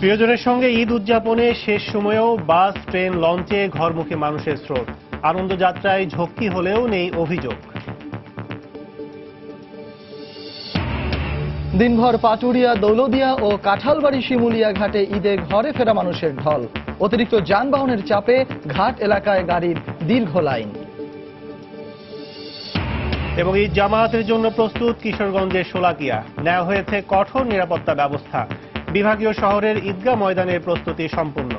প্রিয়জনের সঙ্গে ঈদ উদযাপনে শেষ সময়েও বাস, ট্রেন, লঞ্চে ঘরমুখী মানুষের স্রোত। আনন্দযাত্রায় ঝক্কি হলেও নেই অভিযোগ। দিনভর পাটুরিয়া, দৌলদিয়া ও কাঁঠালবাড়ি শিমুলিয়া ঘাটে ঈদে ঘরে ফেরা মানুষের ঢল। অতিরিক্ত যানবাহনের চাপে ঘাট এলাকায় গাড়ির দীর্ঘ লাইন। এবং ঈদ জামায়াতের জন্য প্রস্তুত কিশোরগঞ্জের শোলাকিয়া। নেওয়া হয়েছে কঠোর নিরাপত্তা ব্যবস্থা। বিভাগীয় শহরের ঈদগাহ ময়দানের প্রস্তুতি সম্পূর্ণ।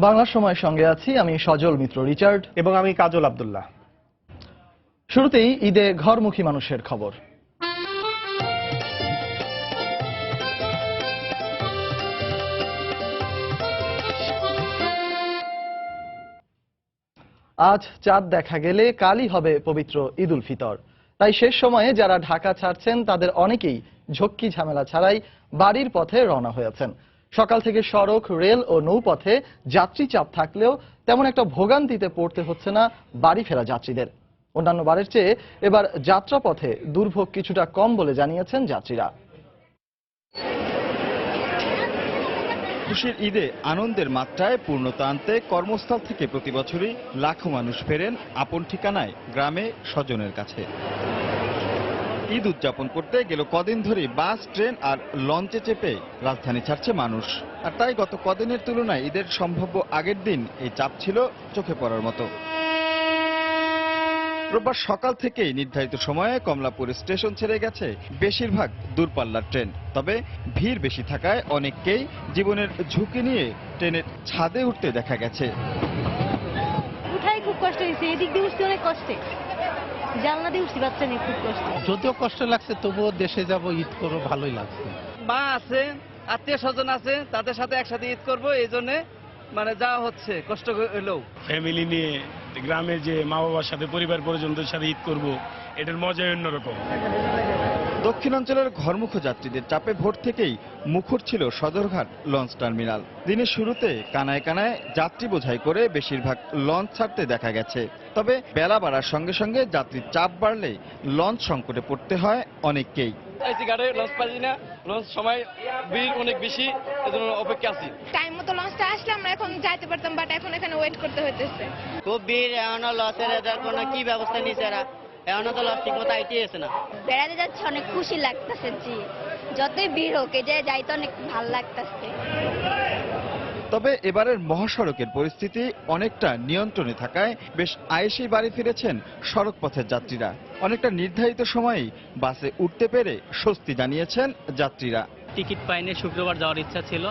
বাংলা সময়ের সঙ্গে আছি আমি সজল মিত্র রিচার্ড এবং আমি কাজল আব্দুল্লাহ। শুরুতেই ঈদে ঘরমুখী মানুষের খবর। আজ চাঁদ দেখা গেলে কালই হবে পবিত্র ঈদ উল ফিতর। তাই শেষ সময়ে যারা ঢাকা ছাড়ছেন তাদের অনেকেই ঝক্কি ঝামেলা ছাড়াই বাড়ির পথে রওনা হয়েছেন। সকাল থেকে সড়ক, রেল ও নৌপথে যাত্রী চাপ থাকলেও তেমন একটা ভোগান্তিতে পড়তে হচ্ছে না বাড়ি ফেরা যাত্রীদের। অন্যান্য বারের চেয়ে এবার যাত্রাপথে দুর্ভোগ কিছুটা কম বলে জানিয়েছেন যাত্রীরা। খুশির ঈদে আনন্দের মাত্রায় পূর্ণতা আনতে কর্মস্থল থেকে প্রতি বছরই লাখো মানুষ ফেরেন আপন ঠিকানায়, গ্রামে, স্বজনের কাছে। ঈদ উদযাপন করতে গেল কদিন ধরে বাস, ট্রেন আর লঞ্চে চেপে রাজধানী ছাড়ছে মানুষ। আর তাই গত কদিনের তুলনায় ঈদের সম্ভাব্য আগের দিন এই চাপ ছিল চোখে পড়ার মতো। রোববার সকাল থেকেই নির্ধারিত সময়ে কমলাপুর স্টেশন ছেড়ে গেছে বেশিরভাগ দূরপাল্লার ট্রেন। তবে ভিড় বেশি থাকায় অনেককেই জীবনের ঝুঁকি নিয়ে ট্রেনের ছাদে উঠতে দেখা গেছে। উঠাই খুব কষ্ট হয়েছে, এদিক দিয়ে উঠতে অনেক কষ্টে, জানলা দিয়ে উঠতে বাচ্চা নিয়ে খুব কষ্ট। যদিও কষ্ট লাগছে তবুও দেশে যাব, ঈদ করবো, ভালোই লাগছে। মা আছে, আত্মীয় স্বজন আছে, তাদের সাথে একসাথে ঈদ করবো, এই জন্য যাওয়া হচ্ছে, কষ্ট হলেও। ফ্যামিলি নিয়ে গ্রামে যে মা বাবার সাথে, পরিবার পরিজনদের সাথে ঈদ করব, এটার মজাই অন্যরকম। দক্ষিণাঞ্চলের ঘরমুখ যাত্রীদের চাপে ভোর থেকেই মুখর ছিল সদরঘাট লঞ্চ টার্মিনাল। দিনের শুরুতে কানায় কানায় যাত্রী বোঝাই করে বেশিরভাগ লঞ্চ ছাড়তে দেখা গেছে। তবে বেলা বাড়ার সঙ্গে সঙ্গে যাত্রীর চাপ বাড়লে লঞ্চ সংকটে পড়তে হয় অনেককেই। ঘাটে লঞ্চ পাচ্ছি না, লঞ্চ সময় ভিড় অনেক বেশি, এজন্য অপেক্ষা আছি। টাইম মতো লঞ্চটা আসলে আমরা এখন যাইতে পারতাম, বাট এখন এখানে ওয়েট করতে হইতেছে। খুব ভিড়, এখনো লসের এদের কোনো কি ব্যবস্থা নিছে এরা, এখনো তো লস ঠিক মতো আইতেছে না। বেড়াতে যাচ্ছে, অনেক খুশি লাগতেছে। জি, যতই ভিড় হোক এই যে যাইতে অনেক ভালো লাগতেছে। তবে এবারের মহাসড়কের পরিস্থিতি অনেকটা নিয়ন্ত্রণে থাকায় বেশ আয়েসেই বাড়ি ফিরেছেন সড়ক পথের যাত্রীরা। অনেকটা নির্ধারিত সময়েই বাসে উঠতে পেরে স্বস্তি জানিয়েছেন যাত্রীরা। টিকিট পাইনি, শুক্রবার যাওয়ার ইচ্ছা ছিল,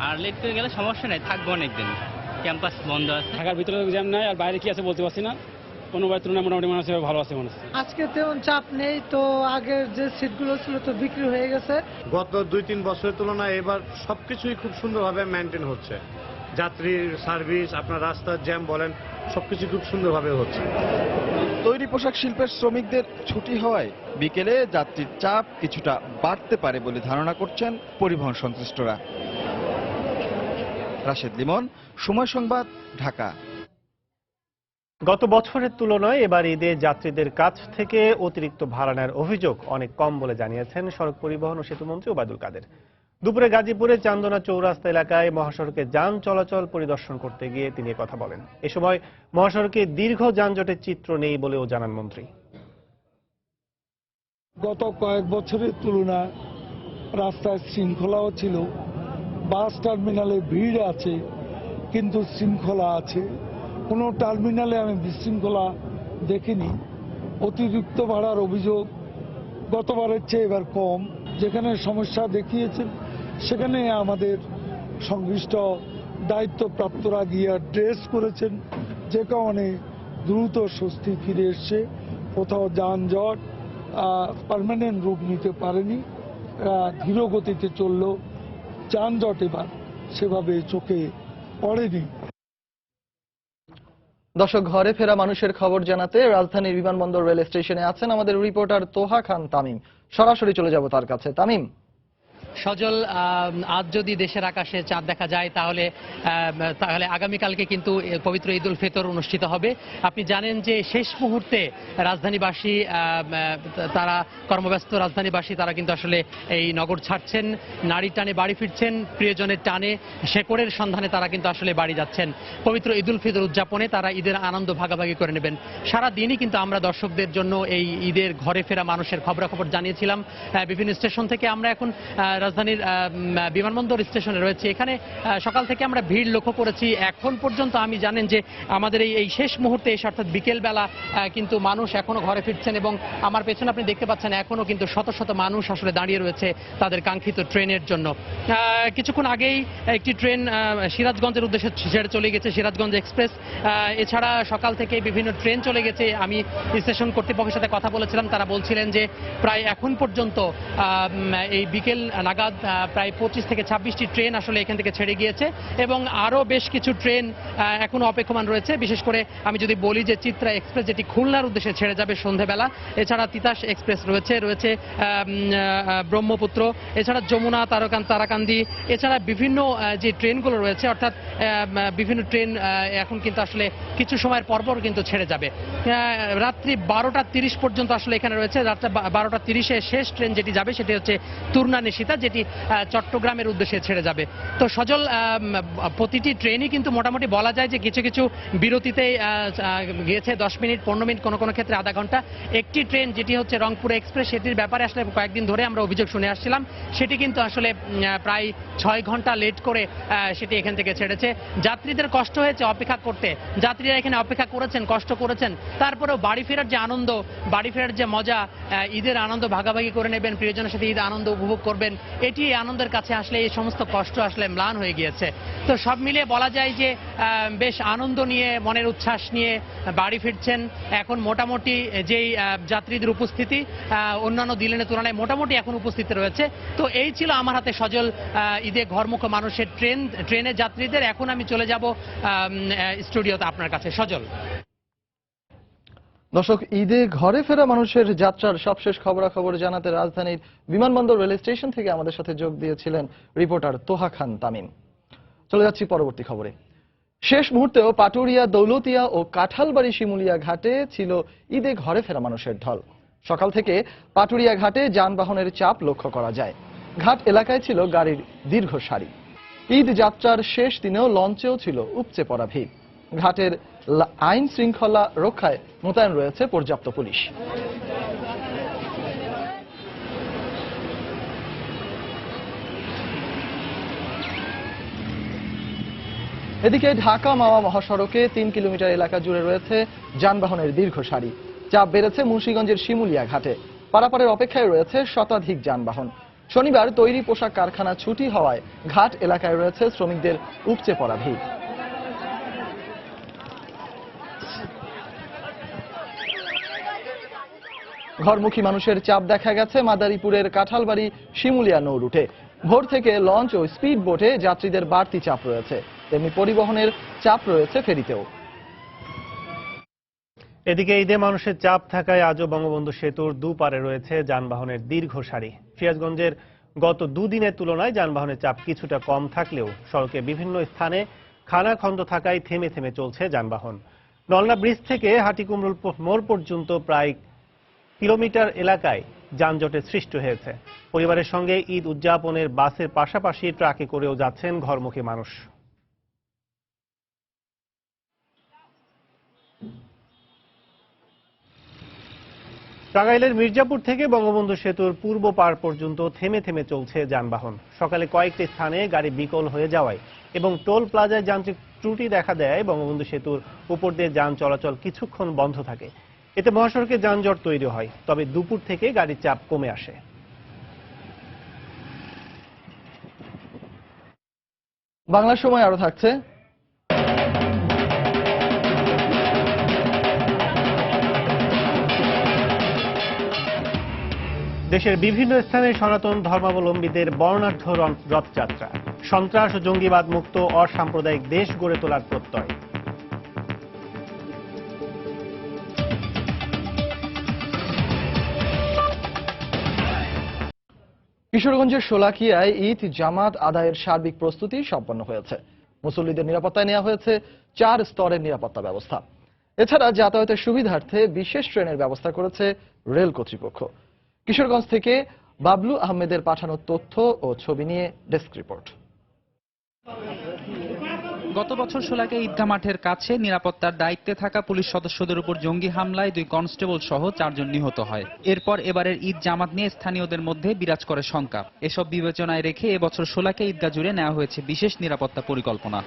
আর লেট করে গেলে সমস্যা নাই, থাকবো অনেকদিন। ক্যাম্পাস বন্ধ আছে, ঢাকার ভিতরে জ্যাম নাই, আর বাইরে কি আছে বলতে পারছি না। অনুবাদ তুলনায় মোটামুটি মানুষ ভালো আছে মনে হচ্ছে। আজকে তেমন চাপ নেই তো, আগের যে সিটগুলো ছিল তো বিক্রি হয়ে গেছে। গত 2-3 বছরের তুলনায় এবার সবকিছুই খুব সুন্দরভাবে মেনটেন হচ্ছে। যাত্রীর সার্ভিস, আপনার রাস্তার জ্যাম বলেন, সবকিছু খুব সুন্দরভাবে হচ্ছে। তৈরি পোশাক শিল্পের শ্রমিকদের ছুটি হওয়ায় বিকেলে যাত্রীর চাপ কিছুটা বাড়তে পারে বলে ধারণা করছেন পরিবহন সংশ্লিষ্টরা। রাশেদ লিমন, সময় সংবাদ, ঢাকা। গত বছরের তুলনায় এবার ঈদে যাত্রীদের কাছ থেকে অতিরিক্ত ভাড়া নেওয়ার অভিযোগ অনেক কম বলে জানিয়েছেন সড়ক পরিবহন ও সেতুমন্ত্রী ওবায়দুল কাদের। দুপুরে গাজীপুরে চান্দনা চৌরাস্তা এলাকায় মহাসড়কে যান চলাচল পরিদর্শন করতে গিয়ে তিনি কথা বলেন। এ সময় মহাসড়কে দীর্ঘ যানজটের চিত্র নেই বলেও জানান মন্ত্রী। গত কয়েক বছরের তুলনায় রাস্তায় শৃঙ্খলাও ছিল, বাস টার্মিনালে ভিড় আছে কিন্তু শৃঙ্খলা আছে। কোনো টার্মিনালে আমি বিশৃঙ্খলা দেখিনি। অতিরিক্ত ভাড়ার অভিযোগ গতবারের চেয়ে এবার কম। যেখানে সমস্যা দেখিয়েছেন সেখানে আমাদের সংশ্লিষ্ট দায়িত্বপ্রাপ্তরা গিয়ে অ্যাড্রেস করেছেন, যে কারণে দ্রুত স্বস্তি ফিরে এসছে। কোথাও যানজট পার্মানেন্ট রূপ নিতে পারেনি, ধীর গতিতে চললেও যানজট এবার সেভাবে চোখে পড়েনি। দর্শক, ঘরে ফেরা মানুষের খবর জানাতে রাজধানীর বিমানবন্দর রেল স্টেশনে আছেন আমাদের রিপোর্টার তোহা খান তামিম। সরাসরি চলে যাব তার কাছে। তামিম, সজল, আজ যদি দেশের আকাশে চাঁদ দেখা যায় তাহলে আগামীকালকে কিন্তু পবিত্র ঈদ উল ফিতর অনুষ্ঠিত হবে। আপনি জানেন যে শেষ মুহূর্তে রাজধানীবাসী, তারা কর্মব্যস্ত রাজধানীবাসী, তারা কিন্তু আসলে এই নগর ছাড়ছেন, নারী টানে বাড়ি ফিরছেন, প্রিয়জনের টানে শেকড়ের সন্ধানে তারা কিন্তু আসলে বাড়ি যাচ্ছেন। পবিত্র ঈদ উল ফিতর উদযাপনে তারা ঈদের আনন্দ ভাগাভাগি করে নেবেন। সারা দিনই কিন্তু আমরা দর্শকদের জন্য এই ঈদের ঘরে ফেরা মানুষের খবরাখবর জানিয়েছিলাম বিভিন্ন স্টেশন থেকে। আমরা এখন রাজধানীর বিমানবন্দর স্টেশনে রয়েছে। এখানে সকাল থেকে আমরা ভিড় লক্ষ্য করেছি। এখন পর্যন্ত আমি জানেন যে আমাদের এই শেষ মুহূর্তে এসে, অর্থাৎ বিকেলবেলা, কিন্তু মানুষ এখনো ঘরে ফিরছেন এবং আমার পেছনে আপনি দেখতে পাচ্ছেন এখনো কিন্তু শত শত মানুষ আসলে দাঁড়িয়ে রয়েছে তাদের কাঙ্ক্ষিত ট্রেনের জন্য। কিছুক্ষণ আগেই একটি ট্রেন সিরাজগঞ্জের উদ্দেশ্যে ছেড়ে চলে গেছে, সিরাজগঞ্জ এক্সপ্রেস। এছাড়া সকাল থেকে বিভিন্ন ট্রেন চলে গেছে। আমি স্টেশন কর্তৃপক্ষের সাথে কথা বলেছিলাম, তারা বলছিলেন যে প্রায় এখন পর্যন্ত এই বিকেল নাগাদ প্রায় 25 থেকে 26টি ট্রেন আসলে এখান থেকে ছেড়ে গিয়েছে এবং আরও বেশ কিছু ট্রেন এখনো অপেক্ষমান রয়েছে। বিশেষ করে আমি যদি বলি যে চিত্রা এক্সপ্রেস, যেটি খুলনার উদ্দেশ্যে ছেড়ে যাবে সন্ধেবেলা। এছাড়া তিতাস এক্সপ্রেস রয়েছে ব্রহ্মপুত্র, এছাড়া যমুনা, তারাকান্দি, এছাড়া বিভিন্ন যে ট্রেনগুলো রয়েছে, অর্থাৎ বিভিন্ন ট্রেন এখন কিন্তু আসলে কিছু সময়ের পরপর কিন্তু ছেড়ে যাবে। রাত্রি 12টা 30 পর্যন্ত আসলে এখানে রয়েছে। রাত্রি 12টা 30-এ শেষ ট্রেন যেটি যাবে সেটি হচ্ছে তুর্না নিশিতা, যেটি চট্টগ্রামের উদ্দেশ্যে ছেড়ে যাবে। তো সজল, প্রতিটি ট্রেনই কিন্তু মোটামুটি বলা যায় যে কিছু কিছু বিরতিতে গিয়েছে 10 মিনিট, 15 মিনিট, কোনো কোনো ক্ষেত্রে আধা ঘন্টা। একটি ট্রেন যেটি হচ্ছে রংপুর এক্সপ্রেস, সেটির ব্যাপারে আসলে কয়েকদিন ধরে আমরা অভিযোগ শুনে আসছিলাম। সেটি কিন্তু আসলে প্রায় 6 ঘন্টা লেট করে সেটি এখান থেকে ছেড়েছে। যাত্রীদের কষ্ট হয়েছে অপেক্ষা করতে, যাত্রীরা এখানে অপেক্ষা করেছেন, কষ্ট করেছেন, তারপরেও বাড়ি ফেরার যে আনন্দ, বাড়ি ফেরার যে মজা, ঈদের আনন্দ ভাগাভাগি করে নেবেন, প্রিয়জনের সাথে ঈদ আনন্দ উপভোগ করবেন, এটি আনন্দের কাছে আসলে এই সমস্ত কষ্ট আসলে ম্লান হয়ে গিয়েছে। তো সব মিলিয়ে বলা যায় যে বেশ আনন্দ নিয়ে, মনের উচ্ছ্বাস নিয়ে বাড়ি ফিরছেন। এখন মোটামুটি যেই যাত্রীদের উপস্থিতি অন্যান্য দিনের তুলনায় মোটামুটি এখন উপস্থিত রয়েছে। তো এই ছিল আমার হাতে সজল ঈদে ঘরমুখ মানুষের ট্রেনের যাত্রীদের। এখন আমি চলে যাব স্টুডিওতে আপনার কাছে। সজল। দর্শক, ঈদে ঘরে ফেরা মানুষের যাত্রার সবশেষ খবরাখবর জানাতে রাজধানীর বিমানবন্দর রেল স্টেশন থেকে আমাদের সাথে যোগ দিয়েছিলেন রিপোর্টার তোহা খান তামিম। চলে যাচ্ছি পরবর্তী খবরে। শেষ মুহূর্তেও পাটুরিয়া, দৌলতিয়া ও কাঁঠালবাড়ি শিমুলিয়া ঘাটে ছিল ঈদে ঘরে ফেরা মানুষের ঢল। সকাল থেকে পাটুরিয়া ঘাটে যানবাহনের চাপ লক্ষ্য করা যায়। ঘাট এলাকায় ছিল গাড়ির দীর্ঘ সারি। ঈদ যাত্রার শেষ দিনেও লঞ্চেও ছিল উপচে পড়া ভিড়। ঘাটের আইন শৃঙ্খলা রক্ষায় মোতায়েন রয়েছে পর্যাপ্ত পুলিশ। এদিকে ঢাকা মাওয়া মহাসড়কে 3 কিলোমিটার এলাকা জুড়ে রয়েছে যানবাহনের দীর্ঘ সারি। চাপ বেড়েছে মুন্সিগঞ্জের শিমুলিয়া ঘাটে। পারাপারের অপেক্ষায় রয়েছে শতাধিক যানবাহন। শনিবার তৈরি পোশাক কারখানা ছুটি হওয়ায় ঘাট এলাকায় রয়েছে শ্রমিকদের উপচে পড়া ভিড়। ঘরমুখী মানুষের চাপ দেখা গেছে মাদারীপুরের কাঁঠালবাড়ি শিমুলিয়া নৌ রুটে। ভোর থেকে লঞ্চ ও স্পিড বোটে যাত্রীদের বাড়তি চাপ রয়েছে, তেমনি পরিবহনের চাপ রয়েছে ফেরিতেও। এদিকে ঈদে মানুষের চাপ থাকায় আজও বঙ্গবন্ধু সেতুর দুপারে রয়েছে যানবাহনের দীর্ঘ সারি। সিরাজগঞ্জের গত দুদিনের তুলনায় যানবাহনের চাপ কিছুটা কম থাকলেও সড়কে বিভিন্ন স্থানে খানাখন্দ থাকায় থেমে থেমে চলছে যানবাহন। নলনা ব্রিজ থেকে হাটিকুমরুল মোড় পর্যন্ত প্রায় কিলোমিটার এলাকায় যানজটের সৃষ্টি হয়েছে। পরিবারের সঙ্গে ঈদ উদযাপনের বাসের পাশাপাশি ট্রাকে করেও যাচ্ছেন ঘরমুখী মানুষ। টাঙ্গাইলের মির্জাপুর থেকে বঙ্গবন্ধু সেতুর পূর্ব পার পর্যন্ত থেমে থেমে চলছে যানবাহন। সকালে কয়েকটি স্থানে গাড়ি বিকল হয়ে যাওয়ায় এবং টোল প্লাজায় যান্ত্রিক ত্রুটি দেখা দেয় বঙ্গবন্ধু সেতুর উপর দিয়ে যান চলাচল কিছুক্ষণ বন্ধ থাকে। এতে মহাসড়কে যানজট তৈরি হয়, তবে দুপুর থেকে গাড়ির চাপ কমে আসে। বাংলা সময় আরো থাকছে। দেশের বিভিন্ন স্থানে সনাতন ধর্মাবলম্বীদের বর্ণাঢ্য রথযাত্রা। সন্ত্রাস ও জঙ্গিবাদ মুক্ত অসাম্প্রদায়িক দেশ গড়ে তোলার প্রত্যয়। কিশোরগঞ্জের শোলাকিয়ায় ঈদ জামাত আদায়ের সার্বিক প্রস্তুতি সম্পন্ন হয়েছে। মুসল্লিদের নিরাপত্তায় নেওয়া হয়েছে 4 স্তরের নিরাপত্তা ব্যবস্থা। এছাড়া যাতায়াতের সুবিধার্থে বিশেষ ট্রেনের ব্যবস্থা করেছে রেল কর্তৃপক্ষ। কিশোরগঞ্জ থেকে বাবলু আহমেদের পাঠানো তথ্য ও ছবি নিয়ে ডেস্ক রিপোর্ট। গত বছর শোলাকিয়া ঈদগাহ মাঠের কাছে নিরাপত্তার দায়িত্বে থাকা পুলিশ সদস্যদের উপর জঙ্গি হামলায় 2 কনস্টেবল সহ 4 জন নিহত হয়। এরপর এবারের ঈদ জামাত নিয়ে স্থানীয়দের মধ্যে বিরাজ করে শঙ্কা। এসব বিবেচনায় রেখে এবছর শোলাকিয়া ঈদগাহ জুড়ে নেওয়া হয়েছে বিশেষ নিরাপত্তা পরিকল্পনা।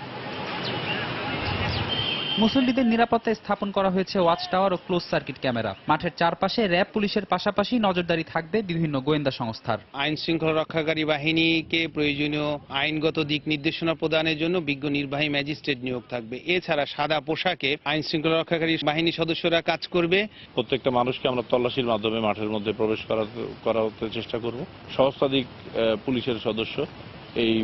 মুসল্লিদের নিরাপত্তায় স্থাপন করা হয়েছে ওয়াচ টাওয়ার ও ক্লোজ সার্কিট ক্যামেরা। মাঠের চারপাশে র্যাব পুলিশের পাশাপাশি নজরদারি থাকবে বিভিন্ন গোয়েন্দা সংস্থার। আইন শৃঙ্খলা রক্ষাকারী বাহিনীকে প্রয়োজনীয় আইনগত দিক নির্দেশনা প্রদানের জন্য বিজ্ঞ নির্বাহী ম্যাজিস্ট্রেট নিয়োগ থাকবে। এছাড়া সাদা পোশাকে আইন শৃঙ্খলা রক্ষাকারী বাহিনী সদস্যরা কাজ করবে। প্রত্যেকটা মানুষকে আমরা তল্লাশির মাধ্যমে মাঠের মধ্যে প্রবেশ করাতে চেষ্টা করব। সহস্রাধিক পুলিশের সদস্য এই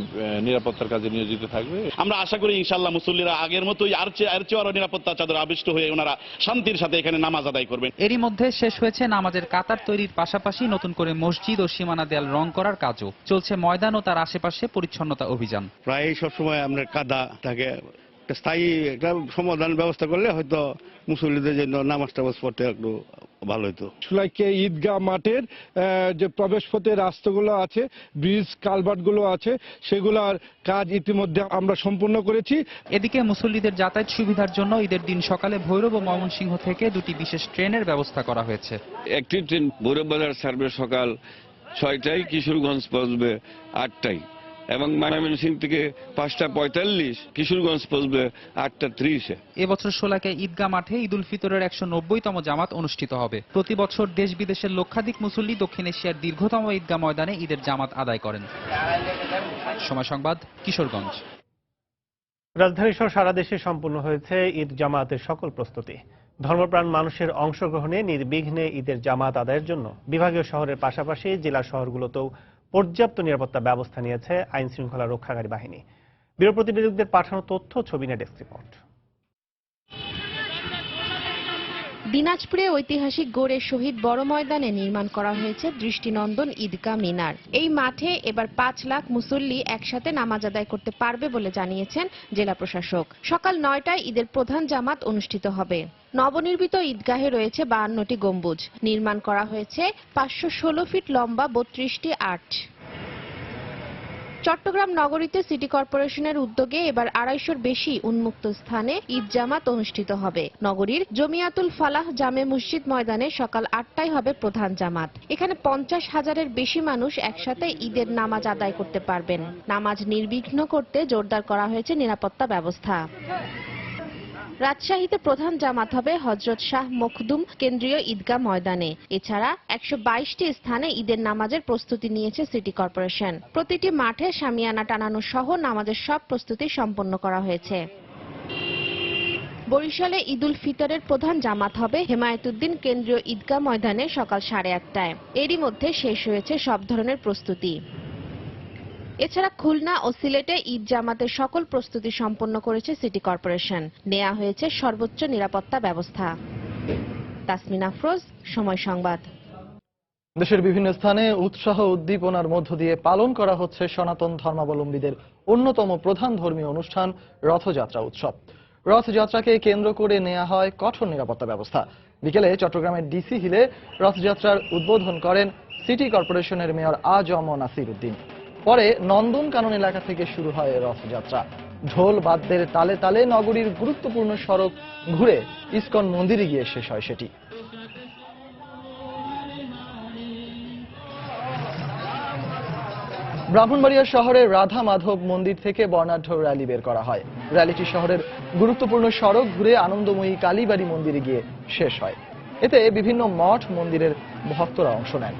নিরাপত্তার কাজে নিয়োজিত থাকবে। আমরা আশা করি ইনশাআল্লাহ মুসল্লিরা আগের মতোই আর চেয়ে আরো নিরাপত্তা চাদর আবিষ্ট হয়ে ওনারা শান্তির সাথে এখানে নামাজ আদায় করবেন। এরই মধ্যে শেষ হয়েছে নামাজের কাতার তৈরির পাশাপাশি নতুন করে মসজিদ ও সীমানা দেয়াল রং করার কাজও চলছে। ময়দান ও তার আশেপাশে পরিচ্ছন্নতা অভিযান। প্রায় সবসময় আমরা কাদা থাকে, স্থায়ী একটা সমাধান ব্যবস্থা করলে হয়তো মুসল্লিদের জন্য নামাজ টামাজ পড়তে একটু ভালো হতো। শোলাকিয়া ঈদগাহ মাঠের যে প্রবেশ পথে রাস্তাগুলো আছে, ব্রিজ কালভার্টগুলো আছে, সেগুলোর কাজ ইতিমধ্যে আমরা সম্পূর্ণ করেছি। এদিকে মুসল্লিদের যাতায়াত সুবিধার জন্য ঈদের দিন সকালে ভৈরব ও ময়মনসিংহ থেকে 2টি বিশেষ ট্রেনের ব্যবস্থা করা হয়েছে। একটি ট্রেন ভৈরব বাজার ছাড়বে সকাল 6টায়, কিশোরগঞ্জ পৌঁছবে 8টায় এবং ময়মনসিংহ থেকে 5:45, কিশোরগঞ্জ পৌঁছবে 8:30-এ। এবছর শোলাকিয়া ঈদগাহ মাঠে ঈদুল ফিতরের 190তম জামাত অনুষ্ঠিত হবে। প্রতি বছর দেশ বিদেশের লক্ষাধিক মুসল্লি দক্ষিণ এশিয়ার দীর্ঘতম ঈদগাহ ময়দানে ঈদের জামাত আদায় করেন। সময় সংবাদ, কিশোরগঞ্জ। রাজধানী সহ সারা দেশে সম্পূর্ণ হয়েছে ঈদ জামাতের সকল প্রস্তুতি। ধর্মপ্রাণ মানুষের অংশগ্রহণে নির্বিঘ্নে ঈদের জামাত আদায়ের জন্য বিভাগীয় শহরের পাশাপাশি জেলা শহরগুলোতেও পর্যাপ্ত নিরাপত্তা ব্যবস্থা নিয়েছে আইন শৃঙ্খলা রক্ষাকারী বাহিনী। ব্যুরো প্রতিনিধিদের পাঠানো তথ্য, ছবি নিয়ে ডেস্ক রিপোর্ট। দিনাজপুরে ঐতিহাসিক গড়ে শহীদ বড় ময়দানে নির্মাণ করা হয়েছে দৃষ্টিনন্দন ঈদগাহ মিনার। এই মাঠে এবার 5 লাখ মুসল্লি একসাথে নামাজ আদায় করতে পারবে বলে জানিয়েছেন জেলা প্রশাসক। সকাল 9টায় ঈদের প্রধান জামাত অনুষ্ঠিত হবে। নবনির্মিত ঈদগাহে রয়েছে 52টি গম্বুজ। নির্মাণ করা হয়েছে 516 ফিট লম্বা 32টি আর্চ। চট্টগ্রাম নগরীতে সিটি কর্পোরেশনের উদ্যোগে এবার 250-র বেশি উন্মুক্ত স্থানে ঈদ জামাত অনুষ্ঠিত হবে। নগরীর জমিয়াতুল ফালাহ জামে মসজিদ ময়দানে সকাল 8টায় হবে প্রধান জামাত। এখানে 50,000-এর বেশি মানুষ একসাথে ঈদের নামাজ আদায় করতে পারবেন। নামাজ নির্বিঘ্ন করতে জোরদার করা হয়েছে নিরাপত্তা ব্যবস্থা। রাজশাহীতে প্রধান জামাত হবে হযরত শাহ মখদুম কেন্দ্রীয় ঈদগাহ ময়দানে। এছাড়া 122টি স্থানে ঈদের নামাজের প্রস্তুতি নিয়েছে সিটি কর্পোরেশন। প্রতিটি মাঠে শামিয়ানা টানানো সহ নামাজের সব প্রস্তুতি সম্পন্ন করা হয়েছে। বরিশালে ঈদুল ফিতরের প্রধান জামাত হবে হেমায়েতুদ্দিন কেন্দ্রীয় ঈদগাহ ময়দানে সকাল 8:30টায়। এরই মধ্যে শেষ হয়েছে সব ধরনের প্রস্তুতি। এছাড়া খুলনা ও সিলেটে ঈদ জামাতের সকল প্রস্তুতি সম্পন্ন করেছে সিটি কর্পোরেশন। নেওয়া হয়েছে সর্বোচ্চ নিরাপত্তা ব্যবস্থা। তাসমিন আফরোজ, সময় সংবাদ। দেশের বিভিন্ন স্থানে উৎসাহ উদ্দীপনার মধ্য দিয়ে পালন করা হচ্ছে সনাতন ধর্মাবলম্বীদের অন্যতম প্রধান ধর্মীয় অনুষ্ঠান রথযাত্রা উৎসব। রথযাত্রাকে কেন্দ্র করে নেওয়া হয় কঠোর নিরাপত্তা ব্যবস্থা। বিকেলে চট্টগ্রামের ডিসি হিলে রথযাত্রার উদ্বোধন করেন সিটি কর্পোরেশনের মেয়র আ.জ.ম নাসির উদ্দিন। পরে নন্দনকানন এলাকা থেকে শুরু হয় রথযাত্রা। ঢোল বাদ্যের তালে তালে নগরীর গুরুত্বপূর্ণ সড়ক ঘুরে ইসকন মন্দিরে গিয়ে শেষ হয় সেটি। ব্রাহ্মণবাড়িয়া শহরের রাধা মাধব মন্দির থেকে বর্ণাঢ্য র্যালি বের করা হয়। র্যালিটি শহরের গুরুত্বপূর্ণ সড়ক ঘুরে আনন্দময়ী কালীবাড়ি মন্দিরে গিয়ে শেষ হয়। এতে বিভিন্ন মঠ মন্দিরের ভক্তরা অংশ নেন।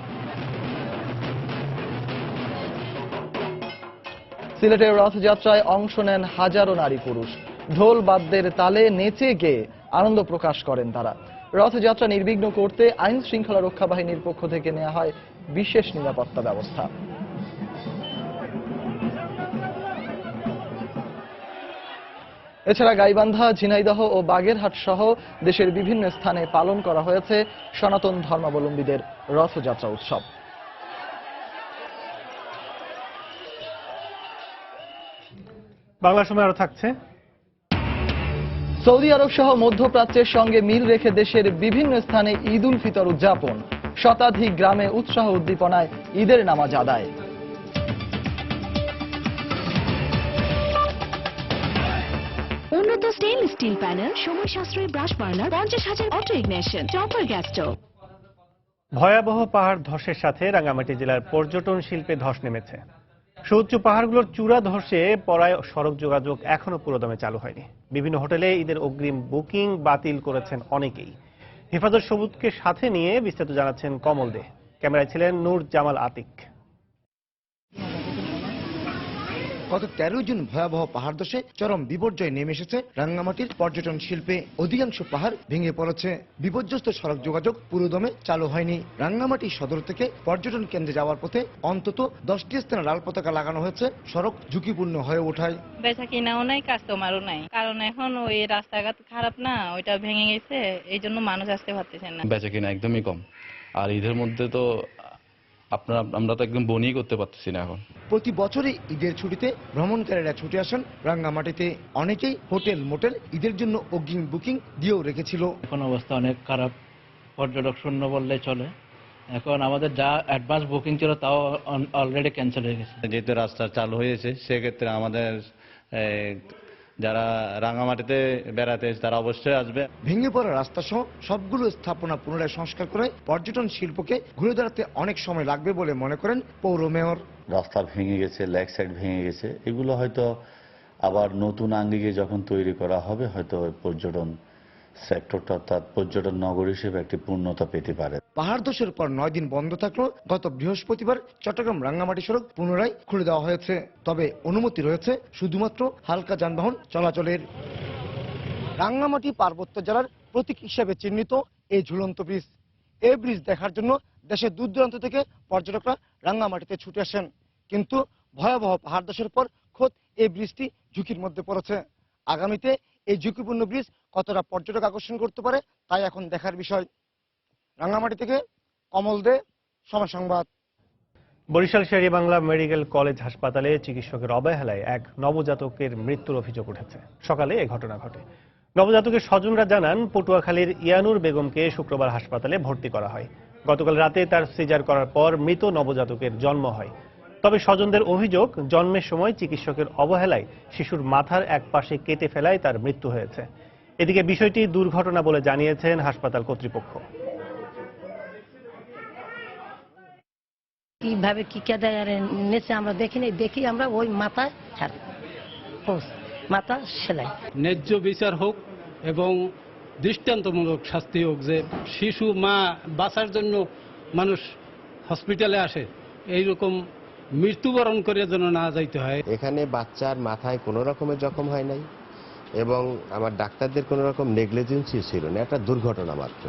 সিলেটের রথযাত্রায় অংশ নেন হাজারো নারী পুরুষ। ঢোল বাদ্যের তালে নেচে গেয়ে আনন্দ প্রকাশ করেন তারা। রথযাত্রা নির্বিঘ্ন করতে আইন শৃঙ্খলা রক্ষা বাহিনীর পক্ষ থেকে নেওয়া হয় বিশেষ নিরাপত্তা ব্যবস্থা। এছাড়া গাইবান্ধা, ঝিনাইদহ ও বাগেরহাট সহ দেশের বিভিন্ন স্থানে পালন করা হয়েছে সনাতন ধর্মাবলম্বীদের রথযাত্রা উৎসব। বাংলা সময় আরো থাকছে। সৌদি আরব সহ মধ্যপ্রাচ্যের সঙ্গে মিল রেখে দেশের বিভিন্ন স্থানে ঈদ উল ফিতর উদযাপন, শতাধিক গ্রামে উৎসাহ উদ্দীপনায় ঈদের নামাজ আদায়। উন্নত স্টেনলেস স্টিল প্যানেল, সময় সাশ্রয়ী brush burner, 50,000 auto ignition, topper gas stove. ভয়াবহ পাহাড় ধসের সাথে রাঙ্গামাটি জেলার পর্যটন শিল্পে ধস নেমেছে। সুউচ্চ পাহাড়গুলোর চূড়া ধসে পড়ায় সড়ক যোগাযোগ এখনো পুরোদমে চালু হয়নি। বিভিন্ন হোটেলে ঈদের অগ্রিম বুকিং বাতিল করেছেন অনেকেই। হেফাজত সবুজকে সাথে নিয়ে বিস্তারিত জানাচ্ছেন কমল দে। ক্যামেরায় ছিলেন নূর জামাল আতিক। গত 13 জুন ভয়াবহ পাহাড় ধসে চরম বিপর্যয় নেমে এসেছে রাঙ্গামাটির পর্যটন শিল্পে। অধিকাংশ পাহাড় ভেঙে পড়েছে, বিপর্যস্ত সড়ক যোগাযোগ পুরোদমে চালু হয়নি। রাঙ্গামাটি সদর থেকে পর্যটন কেন্দ্রে যাওয়ার পথে অন্তত 10টি স্থানে লাল পতাকা লাগানো হয়েছে, সড়ক ঝুঁকিপূর্ণ হয়ে ওঠায়। বেচা কিনাও নাই, কাস্টমারও নাই, কারণ এখন ওই রাস্তাঘাট খারাপ না, ওইটা ভেঙে গেছে, এই জন্য মানুষ আসতে পারতেছে না। বেচা কিনা একদমই কম, আর ঈদের মধ্যে তো আমরা তো একদম বনি করতে পারতেছি না এখন। প্রতি বছরই ঈদের ছুটিতে ভ্রমণকারীরা ছুটে আসেন রাঙ্গামাটিতে। অনেকেই হোটেল মোটেল ঈদের জন্য অগ্রিম বুকিং দিয়েও রেখেছিল। এখন অবস্থা অনেক খারাপ, পর্যটক শূন্য বললে চলে। এখন আমাদের যা অ্যাডভান্স বুকিং ছিল তাও অলরেডি ক্যান্সেল হয়ে গেছে। যেহেতু রাস্তা চালু হয়েছে, সেক্ষেত্রে আমাদের যারা রাঙ্গামাটিতে বেড়াতে তারা অবশ্যই আসবে। ভেঙে পড়া রাস্তা সহ সবগুলো স্থাপনা পুনরায় সংস্কার করে পর্যটন শিল্পকে ঘুরে দাঁড়াতে অনেক সময় লাগবে বলে মনে করেন পৌর মেয়র। রাস্তা ভেঙে গেছে, লেগ সাইড ভেঙে গেছে, এগুলো হয়তো আবার নতুন আঙ্গিকে যখন তৈরি করা হবে হয়তো পর্যটন সেক্টরটা অর্থাৎ পর্যটন নগর হিসেবে একটি পূর্ণতা পেতে পারে। পাহাড় ধসের পর 9 দিন বন্ধ থাকলো গত বৃহস্পতিবার চট্টগ্রাম রাঙ্গামাটি সড়ক পুনরায় খুলে দেওয়া হয়েছে। তবে অনুমতি রয়েছে শুধুমাত্র হালকা যানবাহন চলাচলের। রাঙ্গামাটি পার্বত্য জেলার প্রতীক হিসেবে চিহ্নিত এই ঝুলন্ত ব্রিজ, এই ব্রিজ দেখার জন্য দেশের দূর দূরান্ত থেকে পর্যটকরা রাঙ্গামাটিতে ছুটে আসেন। কিন্তু ভয়াবহ পাহাড় ধসের পর খোদ এই ব্রিজটি ঝুঁকির মধ্যে পড়েছে। আগামীতে এই ঝুঁকিপূর্ণ ব্রিজ কতটা পর্যটক আকর্ষণ করতে পারে তাই এখন দেখার বিষয়। রাঙ্গামাটি থেকে কমল দে, সময় সংবাদ। বরিশাল শের-ই-বাংলা মেডিকেল কলেজ হাসপাতালে চিকিৎসকের অবহেলায় এক নবজাতকের মৃত্যুর অভিযোগ উঠেছে। সকালে এই ঘটনা ঘটে। নবজাতকের স্বজনরা জানান, পটুয়াখালীর ইয়ানুর বেগমকে শুক্রবার হাসপাতালে ভর্তি করা হয়। গতকাল রাতে তার সিজার করার পর মৃত নবজাতকের জন্ম হয়। তবে স্বজনদের অভিযোগ, জন্মের সময় চিকিৎসকের অবহেলায় শিশুর মাথার এক পাশে কেটে ফেলায় তার মৃত্যু হয়েছে। এদিকে বিষয়টি দুর্ঘটনা বলে জানিয়েছেন হাসপাতাল কর্তৃপক্ষ। কিভাবে কি কেদারে নেচে আমরা দেখিনি, দেখি আমরা ওই মাথায় মাথা সেলাই। ন্যায্য বিচার হোক এবং দৃষ্টান্তমূলক শাস্তি হোক, যে শিশু মা বাঁচার জন্য মানুষ হসপিটালে আসে, এইরকম মৃত্যুবরণ করে যেন না যাইতে হয়। এখানে বাচ্চার মাথায় কোনো রকমের জখম হয় নাই এবং আমার ডাক্তারদের কোনো রকম নেগলিজেন্সি ছিল না, একটা দুর্ঘটনা মাত্র।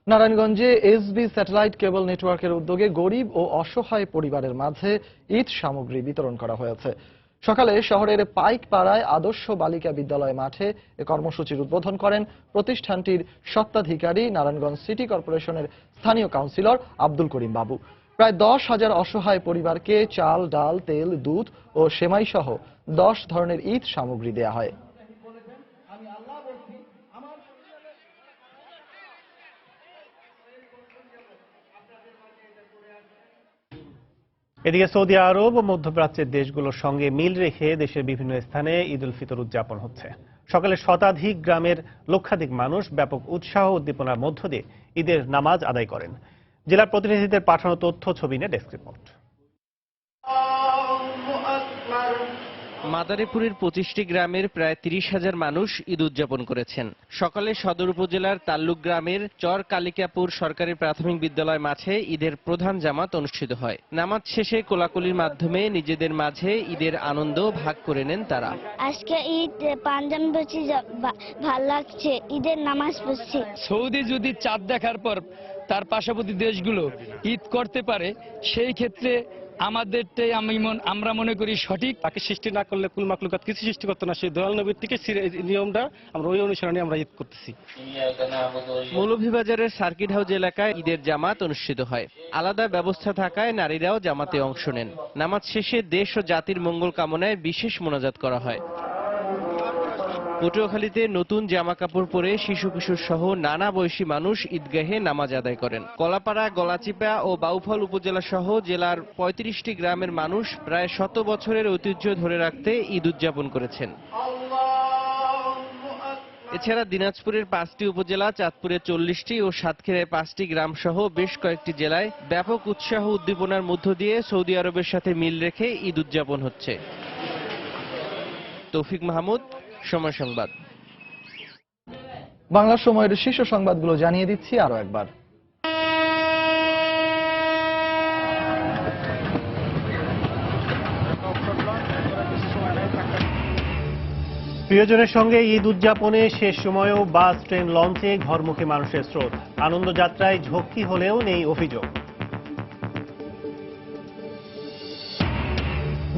নারায়ণগঞ্জে এসবি স্যাটেলাইট কেবল নেটওয়ার্কের উদ্যোগে গরিব ও অসহায় পরিবারের মাঝে ঈদ সামগ্রী বিতরণ করা হয়েছে। সকালে শহরের পাইকপাড়ায় আদর্শ বালিকা বিদ্যালয় মাঠে এ কর্মসূচির উদ্বোধন করেন প্রতিষ্ঠানটির স্বত্বাধিকারী নারায়ণগঞ্জ সিটি কর্পোরেশনের স্থানীয় কাউন্সিলর আব্দুল করিম বাবু। প্রায় 10,000 অসহায় পরিবারকে চাল, ডাল, তেল, দুধ ও সেমাই সহ 10 ধরনের ঈদ সামগ্রী দেয়া হয়। এদিকে সৌদি আরব ও মধ্যপ্রাচ্যের দেশগুলোর সঙ্গে মিল রেখে দেশের বিভিন্ন স্থানে ঈদ উল ফিতর উদযাপন হচ্ছে। সকালে শতাধিক গ্রামের লক্ষাধিক মানুষ ব্যাপক উৎসাহ উদ্দীপনার মধ্য দিয়ে ঈদের নামাজ আদায় করেন। জেলা প্রতিনিধিদের পাঠানো তথ্য, ছবি নিয়ে ডেস্ক রিপোর্ট। মাদারীপুরের 25টি গ্রামের প্রায় 30,000 মানুষ ঈদ উদযাপন করেছেন। সকালে সদর উপজেলার তাল্লুক গ্রামের চর কালিকাপুর সরকারি প্রাথমিক বিদ্যালয় মাঠে ঈদের প্রধান জামাত অনুষ্ঠিত হয়। নামাজ শেষে কোলাকুলির মাধ্যমে নিজেদের মাঝে ঈদের আনন্দ ভাগ করে নেন তারা। আজকে ঈদ পাঞ্জাবি পরছি, ভালো লাগছে, ঈদের নামাজ পড়ছি। সৌদি যদি চাঁদ দেখার পর তার পার্শ্ববর্তী দেশগুলো ঈদ করতে পারে, সেই ক্ষেত্রে আমাদেরটাই আমরা মনে করি সঠিক। তাকে সৃষ্টি না করলে কুল মাকলুকাত কিছু সৃষ্টি করতো না, সেই দয়াল নবীর থেকে নিয়মটা আমরা ওই অনুসরণে আমরা ঈদ করতেছি। মৌলভীবাজারের সার্কিট হাউস এলাকায় ঈদের জামাত অনুষ্ঠিত হয়। আলাদা ব্যবস্থা থাকায় নারীরাও জামাতে অংশ নেন। নামাজ শেষে দেশ ও জাতির মঙ্গল কামনায় বিশেষ মোনাজাত করা হয়। পটুয়াখালীতে নতুন জামা কাপড় পরে শিশু কিশোর সহ নানা বয়সী মানুষ ঈদগাহে নামাজ আদায় করেন। কলাপাড়া, গলাচিপা ও বাউফল উপজেলা সহ জেলার 35টি গ্রামের মানুষ প্রায় 100 বছরের ঐতিহ্য ধরে রাখতে ঈদ উদযাপন করেছেন। এছাড়া দিনাজপুরের 5টি উপজেলা, চাঁদপুরের 40টি ও সাতক্ষীরায় 5টি গ্রাম সহ বেশ কয়েকটি জেলায় ব্যাপক উৎসাহ উদ্দীপনার মধ্য দিয়ে সৌদি আরবের সাথে মিল রেখে ঈদ উদযাপন হচ্ছে। তৌফিক মাহমুদ, সময় সংবাদ। বাংলা সময়ের শীর্ষ সংবাদগুলো জানিয়ে দিচ্ছি আরো একবার। প্রিয়জনের সঙ্গে ঈদ উদযাপনে শেষ সময়েও বাস, ট্রেন, লঞ্চে ঘরমুখী মানুষের স্রোত। আনন্দযাত্রায় ঝক্কি হলেও নেই অভিযোগ।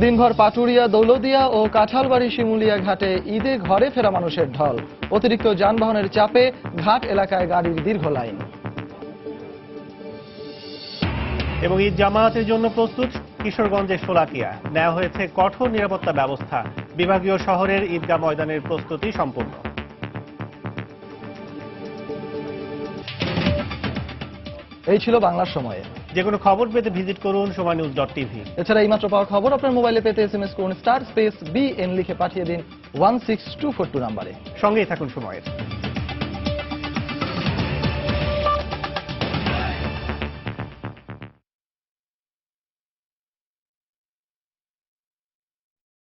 দিনভর পাটুরিয়া, দৌলদিয়া ও কাঁঠালবাড়ি শিমুলিয়া ঘাটে ঈদে ঘরে ফেরা মানুষের ঢল। অতিরিক্ত যানবাহনের চাপে ঘাট এলাকায় গাড়ির দীর্ঘ লাইন। এবং ঈদ জামায়াতের জন্য প্রস্তুত কিশোরগঞ্জের শোলাকিয়া। নেওয়া হয়েছে কঠোর নিরাপত্তা ব্যবস্থা। বিভাগীয় শহরের ঈদগাহ ময়দানের প্রস্তুতি সম্পূর্ণ। এই ছিল বাংলার সময়ে। যে কোনো খবর পেতে ভিজিট করুন সময়নিউজ.tv। এছাড়া এইমাত্র পাওয়া খবর আপনার মোবাইলে পেতে SMS করুন *BN লিখে পাঠিয়ে দিন 16242 নম্বরে। সঙ্গেই থাকুন সময়ের।